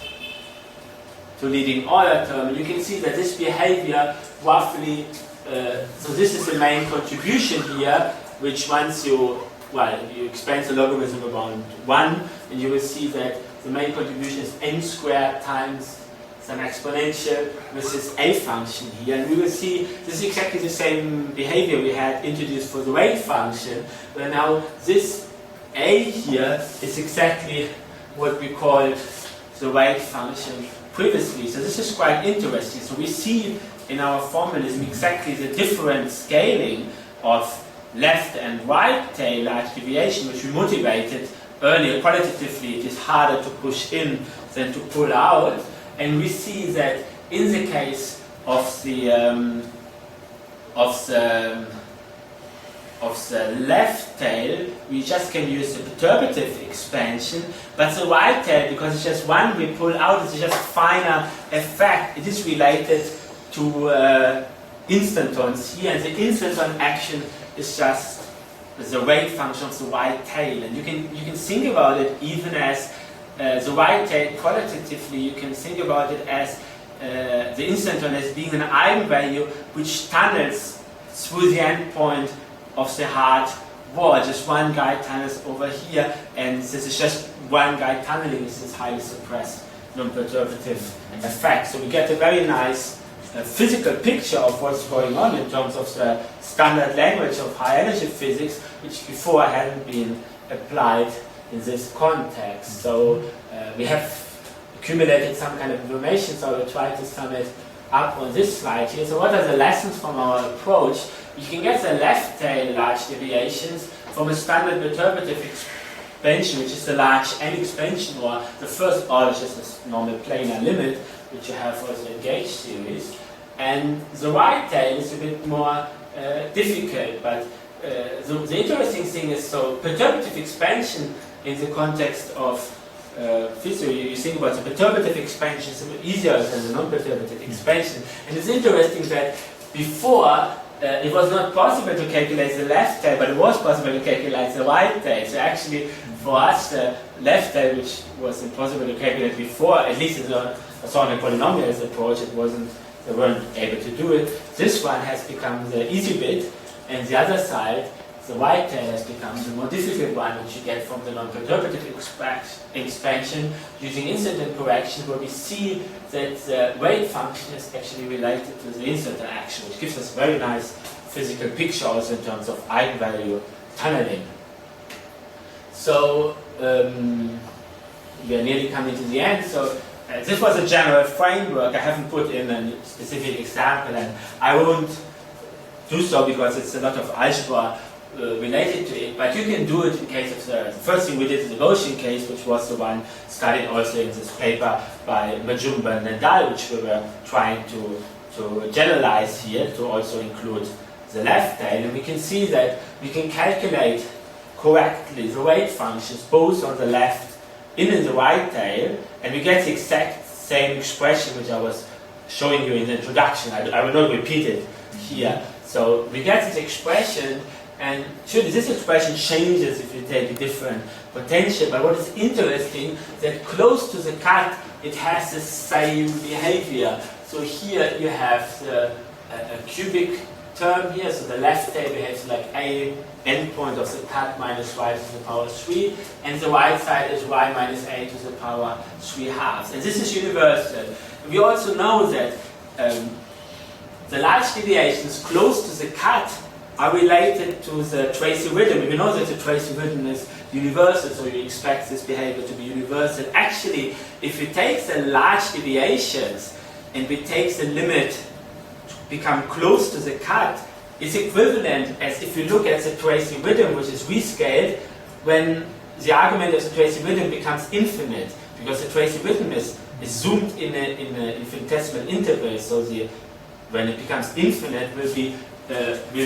to leading order term. And you can see that this behavior roughly, so this is the main contribution here, which once you expand the logarithm around 1, and you will see that the main contribution is n squared times some exponential with this a function here. And we will see this is exactly the same behavior we had introduced for the rate function, where now this a here is exactly what we called the rate function previously. So this is quite interesting. So we see in our formalism exactly the different scaling of left and right tail large deviation, which we motivated earlier. Qualitatively, it is harder to push in than to pull out. And we see that in the case of the left tail, we just can use the perturbative expansion, but the right tail, because it's just one we pull out, it's just finer effect. It is related to instantons here, and the instanton action is just the rate function of the right tail. And you can think about it even as the right tail qualitatively. You can think about it as the instanton as being an eigenvalue which tunnels through the endpoint of the hard wall. Just one guy tunnels over here, and this is just one guy tunneling. This is highly suppressed non-perturbative effect. So we get a very nice physical picture of what's going on in terms of the standard language of high energy physics, which before hadn't been applied in this context. So we have accumulated some kind of information, so I will try to sum it up on this slide here. So what are the lessons from our approach? You can get the left tail large deviations from a standard perturbative expansion, which is the large n expansion, or the first order is just a normal planar limit, which you have for the gauge series. And the right tail is a bit more difficult, but the interesting thing is, so perturbative expansion in the context of physics, you think about the perturbative expansion is a bit easier than the non-perturbative expansion. And it's interesting that before it was not possible to calculate the left tail, but it was possible to calculate the right tail. So actually, for us, the left tail, which was impossible to calculate before, at least in the orthogonal polynomials approach, they weren't able to do it. This one has become the easy bit, and the other side, the right tail, has become the more difficult one, which you get from the non-perturbative expansion using instanton correction, where we see that the rate function is actually related to the instanton action, which gives us a very nice physical picture also in terms of eigenvalue tunneling. So we are nearly coming to the end. So this was a general framework. I haven't put in a specific example, and I won't do so because it's a lot of algebra related to it, but you can do it in case of the first thing we did is the Gaussian case, which was the one studied also in this paper by Majumba and Nadal, which we were trying to generalize here to also include the left tail. And we can see that we can calculate correctly the rate functions both on the left and in the right tail, and we get the exact same expression which I was showing you in the introduction. I will not repeat it here. So we get this expression, and surely this expression changes if you take a different potential, but what is interesting that close to the cut it has the same behavior. So here you have a cubic term here, so the left tail behaves like a endpoint of the cut minus y to the power 3, and the right side is y minus a to the power 3 halves. And this is universal. We also know that the large deviations close to the cut are related to the Tracy rhythm. We know that the Tracy rhythm is universal, so you expect this behavior to be universal. Actually, if we take the large deviations and we take the limit to become close to the cut, is equivalent as if you look at the Tracy rhythm, which is rescaled, when the argument of the Tracy rhythm becomes infinite, because the Tracy rhythm is zoomed in an infinitesimal interval, so when it becomes infinite will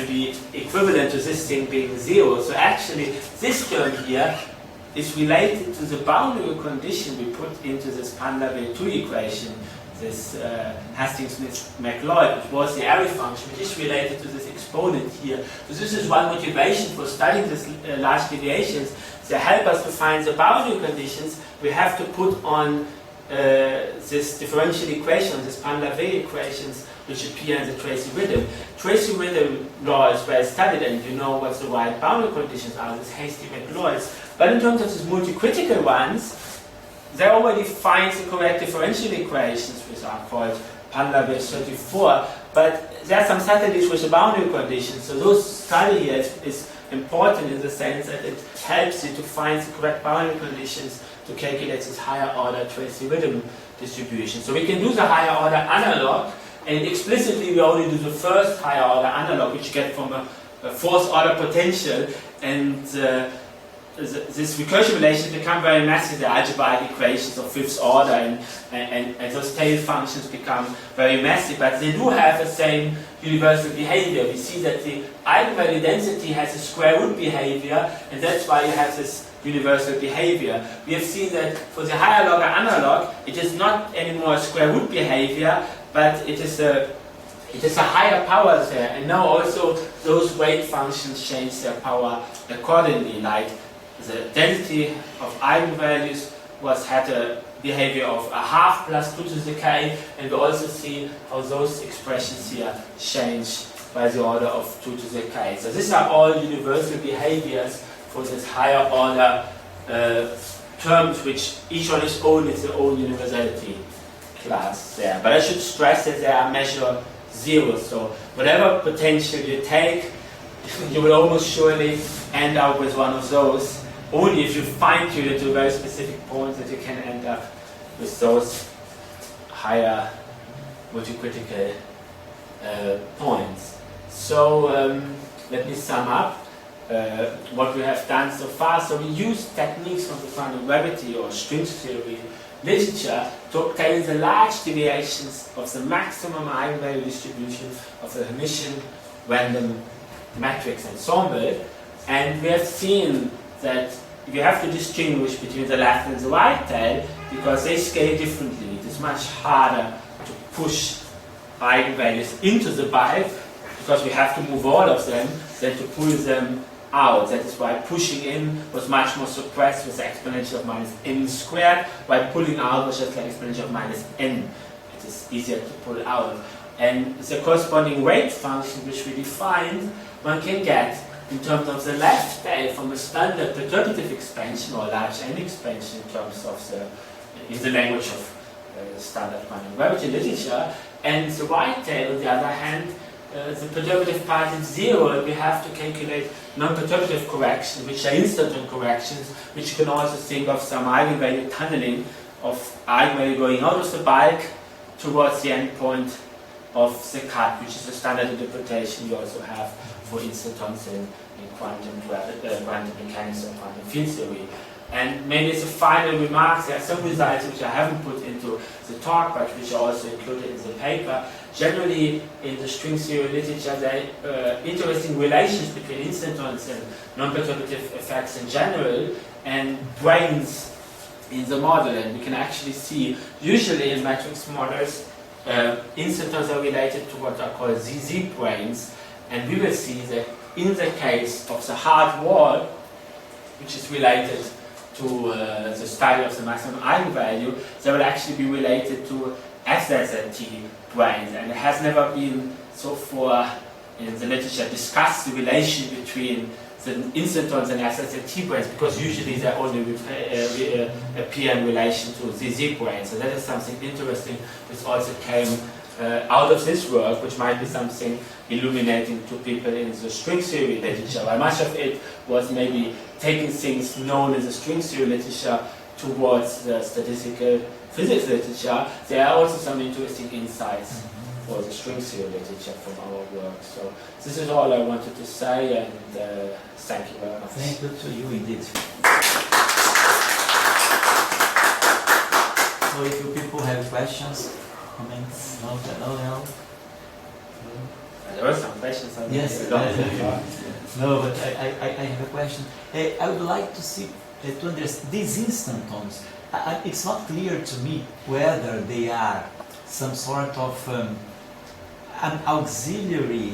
be equivalent to this thing being 0. So actually, this term here is related to the boundary condition we put into this Pan-Lavelle 2 equation, this Hastings-Smith-MacLeod, which was the array function, which is related to this exponent here. So this is one motivation for studying these large deviations. They help us to find the boundary conditions we have to put on this differential equation, this Pan-Lavelle equations, which appear in the Tracy rhythm. Tracy rhythm law is well studied, and you know what the right boundary conditions are, these Hasty-MacLeods. But in terms of these multi-critical ones, they already find the correct differential equations, which are called Pan-Lavelle 34. But there are some subtleties with the boundary conditions. So those study here is important in the sense that it helps you to find the correct boundary conditions to calculate this higher order Tracy rhythm distribution. So we can do the higher order analog, and explicitly we only do the first higher order analog, which you get from a fourth order potential, and this recursion relations become very messy. The algebraic equations of fifth order, and those tail functions become very messy, but they do have the same universal behavior. We see that the eigenvalue density has a square root behavior, and that's why you have this universal behavior. We have seen that for the higher order analog, it is not anymore a square root behavior, but it is a higher power there, and now also those weight functions change their power accordingly, like the density of eigenvalues had a behavior of a half plus 2 to the k, and we also see how those expressions here change by the order of 2 to the k. So these are all universal behaviors for this higher order terms, which each on its own is their own universality class there. But I should stress that they are measure 0, so whatever potential you take, you will almost surely end up with one of those. Only if you fine-tune it to very specific points that you can end up with those higher multicritical points. So let me sum up what we have done so far. So we use techniques from the quantum gravity or string theory literature to obtain the large deviations of the maximum eigenvalue distribution of the Hermitian random matrix ensemble. And we have seen that you have to distinguish between the left and the right tail because they scale differently. It is much harder to push eigenvalues into the bulk because we have to move all of them than to pull them out. That is why pushing in was much more suppressed with the exponential of minus n squared, while pulling out was just like exponential of minus n. It is easier to pull out. And the corresponding weight function which we defined, one can get in terms of the left tail from a standard perturbative expansion or large n expansion in terms of in the language of standard quantum gravity literature, and the right tail on the other hand, the perturbative part is 0, and we have to calculate non-perturbative corrections, which are instanton corrections, which you can also think of some eigenvalue tunneling of eigenvalue going out of the bulk towards the endpoint of the cut, which is a standard interpretation you also have for instantons in quantum mechanics or quantum field theory. And maybe as a final remark, there are some results which I haven't put into the talk, but which are also included in the paper. Generally, in the string theory literature, there are interesting relations between instantons and non-perturbative effects in general, and branes in the model. And we can actually see, usually in matrix models, instantons are related to what are called ZZ branes, and we will see that in the case of the hard wall, which is related to the study of the maximum eigenvalue, they will actually be related to SST branes, and it has never been so far in the literature discussed the relation between the instantons and SST branes, because usually they only appear in relation to ZZ branes. So that is something interesting which also came out of this work, which might be something illuminating to people in the string theory literature, while much of it was maybe taking things known in the string theory literature towards the statistical physics literature. There are also some interesting insights or the string theory literature from our work. So this is all I wanted to say, and thank you very much. Thank you to you indeed. So if you people have questions, comments, no. There were some questions. Yes. No, but I have a question. I would like to see, to understand these instantons. It's not clear to me whether they are some sort of an auxiliary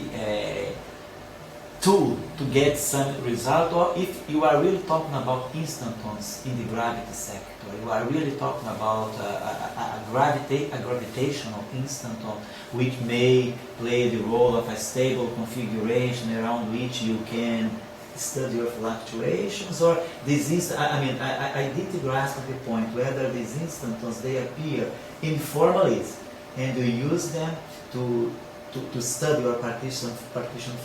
tool to get some result, or if you are really talking about instantons in the gravity sector, you are really talking about a gravitational instanton which may play the role of a stable configuration around which you can study your fluctuations, or these I did grasp the point whether these instantons they appear informally and you use them to study your partition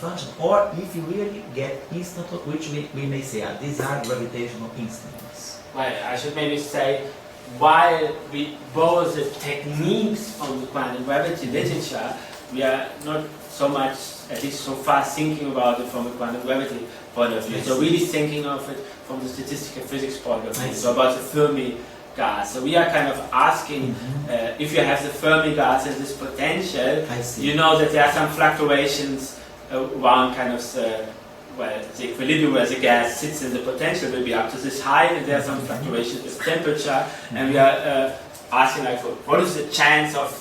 function, or if you really get instantons which we may say these are gravitational instantons. Well, I should maybe say, while we borrow the techniques from the quantum gravity literature, we are not so much, at least so far, thinking about it from a quantum gravity point of view. So really thinking of it from the statistical physics point of view, so about the Fermi gas. So we are kind of asking, if you have the Fermi gas and this potential, you know that there are some fluctuations around kind of the equilibrium where the gas sits in the potential will be up to this height, and there are some fluctuations with temperature, and we are asking like, what is the chance of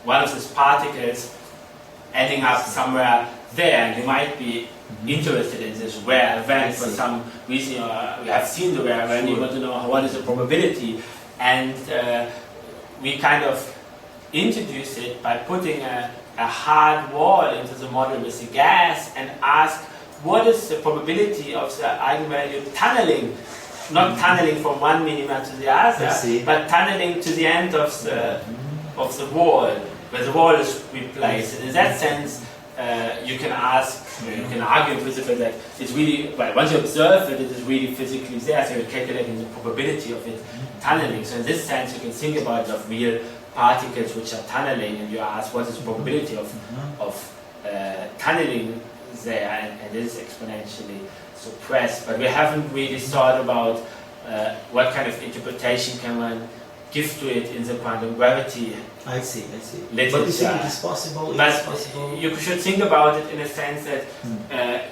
one of these particles ending up somewhere there, and you might be interested in this rare event for some reason, or we have seen the rare event, you want to know what is the probability, and we kind of introduce it by putting a hard wall into the model with the gas and ask what is the probability of the eigenvalue tunneling, not tunneling from one minima to the other, but tunneling to the end of the wall, where the wall is replaced. And in that sense, you can argue in principle that it's really, well, once you observe it, it is really physically there, so you're calculating the probability of it tunneling. So in this sense, you can think about it of real particles which are tunneling, and you ask what is the probability of tunneling there, and it is exponentially suppressed. But we haven't really thought about what kind of interpretation can one give to it in the quantum gravity. I see. Literature. But you think it is possible? You should think about it in a sense that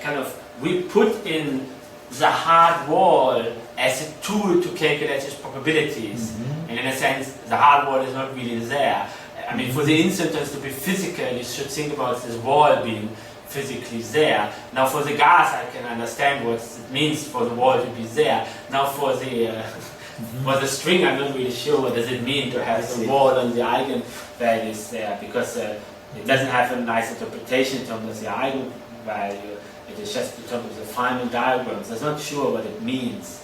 kind of we put in the hard wall as a tool to calculate its probabilities. And in a sense, the hard wall is not really there. I mean, for the instantons to be physical, you should think about this wall being physically there. Now for the gas, I can understand what it means for the wall to be there. Now for the string, I'm not really sure what does it mean to have the wall on the eigenvalues there, because it doesn't have a nice interpretation in terms of the eigenvalue. It is just in terms of the Feynman diagrams. I'm not sure what it means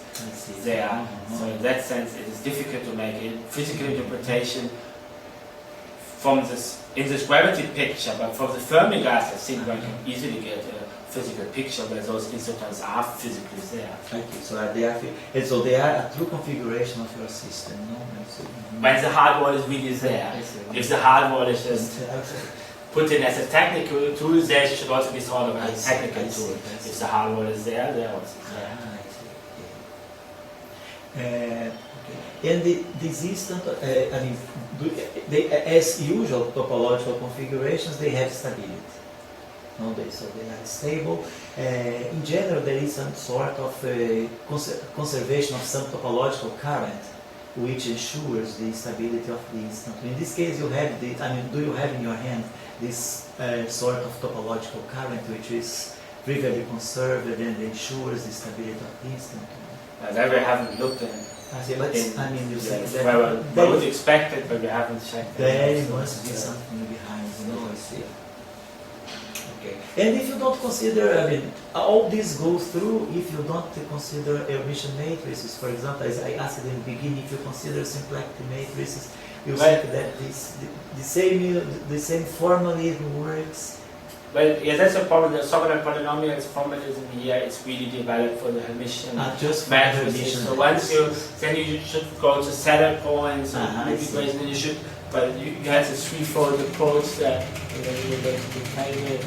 there. So in that sense, it is difficult to make a physical interpretation from this in this gravity picture. But for the Fermi gas, I think one can easily get a physical picture where those instantons are physically there. Okay, so they are a true configuration of your system, no? When the hard wall is really there. If the hard wall is just put in as a technical tool, there should also be sort of a technical tool. If the hard wall is there, there also is there. And these instant, as usual topological configurations, they have stability. So they are stable. In general, there is some sort of conservation of some topological current, which ensures the stability of the instant. In this case, you have do you have in your hand this sort of topological current, which is trivially conserved and ensures the stability of the instant? That we haven't looked at. You say that I would expect it, but we haven't checked. There must be something behind, I see. Okay. And if you don't consider, all this goes through if you don't consider Hermitian matrices. For example, as I asked in the beginning, if you consider simplicity matrices, you think that the same formalism works But yeah, that's a problem. The Sovereign polynomials formalism here is really developed for the Hermitian just for matrices. Hermitian So once matrices. then you should go to saddle points and I see. equation, then you should, but you have this threefold approach that you know, you're going to define it.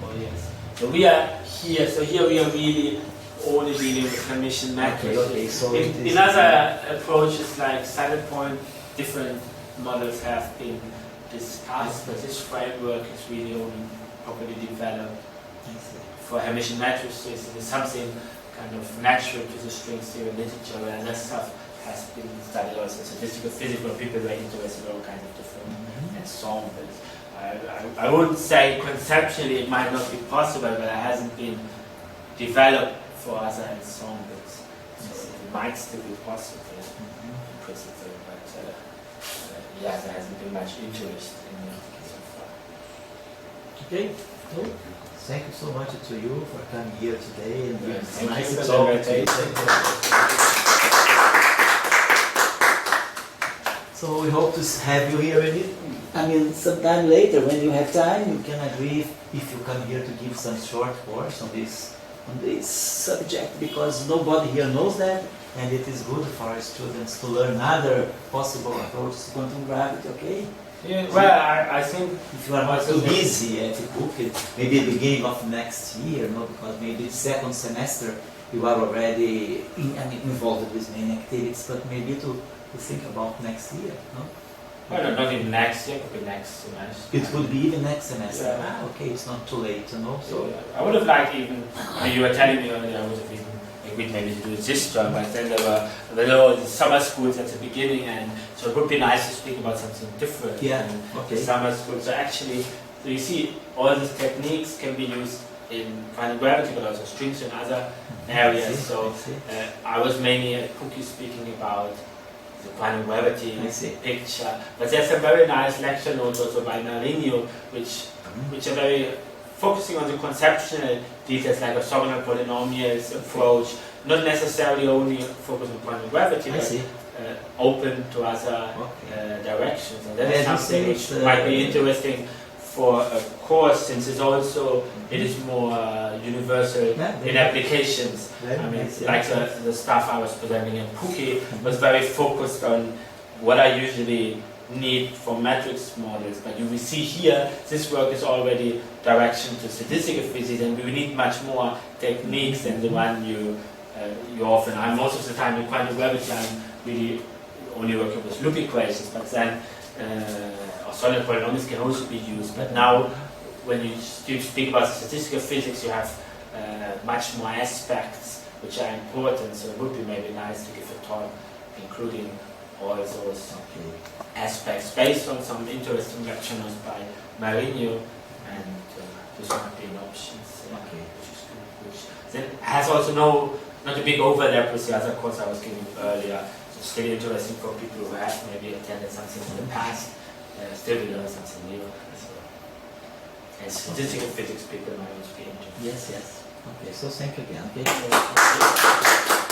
Oh yes. So we are here. So here we are really only dealing with Hermitian matrices. Okay, so In other approaches like saddle point, different models have been discussed, but this framework is really only properly developed for Hermitian matrices. It is something kind of natural to the string theory literature, and that stuff has been studied also in statistical physics, where people are interested in all kinds of different ensembles. I wouldn't say conceptually it might not be possible, but it hasn't been developed for other ensembles. So it might still be possible in principle, but yeah, there hasn't been much interest in it so far. Okay, cool. Thank you so much to you for coming here today, and it's nice to for talk the to you. So we hope to have you here. Sometime later, when you have time, you can agree if you come here to give some short course on this subject, because nobody here knows that, and it is good for our students to learn other possible approaches to quantum gravity. Okay. Yeah, well, I think if you are not too busy at the book, maybe the beginning of next year, no, because maybe second semester you are already involved with many activities, but maybe to think about next year, no? Well, no, not even next year, it could be next semester. It could be even next semester. Yeah. Okay, it's not too late, you know. So I would have liked even, when you were telling me earlier, I would have even agreed maybe to do it this term, but then there were the summer schools at the beginning, and so it would be nice to speak about something different. Yeah, than okay. the summer school. So actually, so you see, all these techniques can be used in quantum gravity, but also strings and other areas. So I was mainly at Cookie speaking about the quantum gravity picture, but there's a very nice lecture notes also by Marinho, which are very focusing on the conceptual details, like a orthogonal polynomials approach, not necessarily only focus on quantum gravity, but open to other directions. And that is something which might be interesting for a course, since it's also it is more universal in applications. I mean, like the stuff I was presenting in Cookie was very focused on what I usually need for matrix models, but you will see here this work is already direction to statistical physics, and we need much more techniques than the one you often. Most of the time in quantum gravity I'm really only working with loop equations, but then orthogonal polynomials can also be used. But now when you speak about statistical physics, you have much more aspects which are important, so it would be maybe nice to give a talk including all those aspects based on some interesting lecture notes by Marinho, and this might be an option, which is good. Which then has also not a big overlap with the other course I was giving earlier. So it's still interesting for people who have maybe attended something in the past, still to learn something new. So, and statistical physics people might also be interested. Yes. Okay, so thank you again. Okay.